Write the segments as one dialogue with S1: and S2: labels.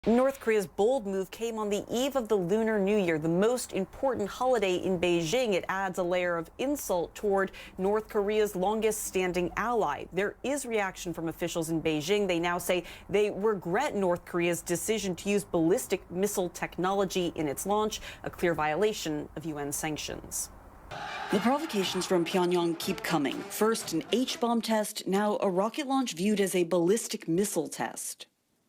S1: North Korea's bold move came on the eve of the Lunar New Year, the most important holiday in Beijing. It adds a layer of insult toward North Korea's longest-standing ally. There is reaction from officials in Beijing. They now say they regret North Korea's decision to use ballistic missile technology in its launch, a clear violation of UN sanctions. The provocations from Pyongyang keep coming. First, an H-bomb test, now a rocket launch viewed as a ballistic missile test.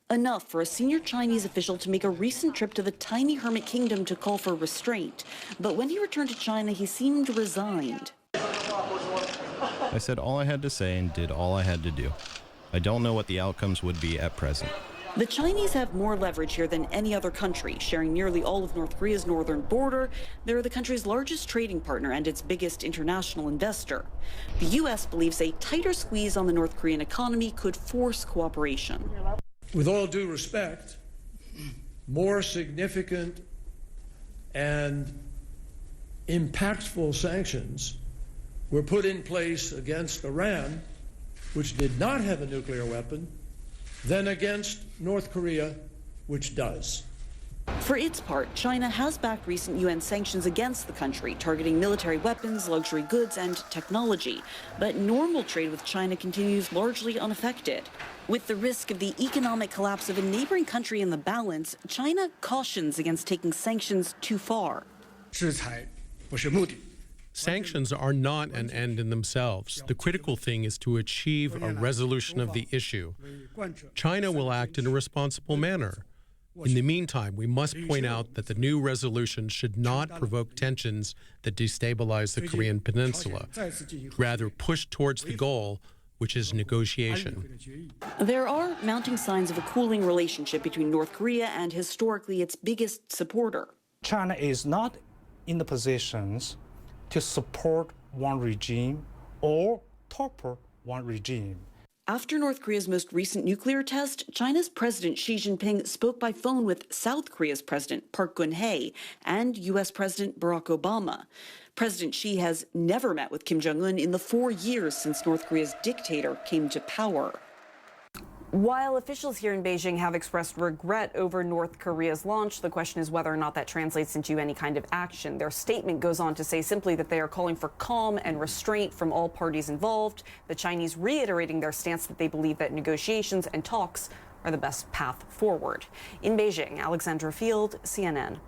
S1: Enough for a senior Chinese official to make a recent trip to the tiny hermit kingdom to call for restraint. But when he returned to China, he seemed resigned.
S2: I said all I had to say and did all I had to do. I don't know what the outcomes would be at present.
S1: The Chinese have more leverage here than any other country, sharing nearly all of North Korea's northern border. They're the country's largest trading partner and its biggest international investor. The U.S. believes a tighter squeeze on the North Korean economy could force cooperation.
S3: With all due respect, more significant and impactful sanctions were put in place against Iran, which did not have a nuclear weapon, than against North Korea, which does.
S1: For its part, China has backed recent UN sanctions against the country, targeting military weapons, luxury goods, and technology. But normal trade with China continues largely unaffected. With the risk of the economic collapse of a neighboring country in the balance, China cautions against taking sanctions too far.
S4: Sanctions are not an end in themselves. The critical thing is to achieve a resolution of the issue. China will act in a responsible manner. In the meantime, we must point out that the new resolution should not provoke tensions that destabilize the Korean peninsula, rather push towards the goal, which is negotiation.
S1: There are mounting signs of a cooling relationship between North Korea and historically its biggest supporter.
S5: China is not in the positions to support one regime or topple one regime.
S1: After North Korea's most recent nuclear test, China's President Xi Jinping spoke by phone with South Korea's President Park Geun-hye and U.S. President Barack Obama. President Xi has never met with Kim Jong-un in the 4 years since North Korea's dictator came to power. While officials here in Beijing have expressed regret over North Korea's launch, the question is whether or not that translates into any kind of action. Their statement goes on to say simply that they are calling for calm and restraint from all parties involved, the Chinese reiterating their stance that they believe that negotiations and talks are the best path forward. In Beijing, Alexandra Field, CNN.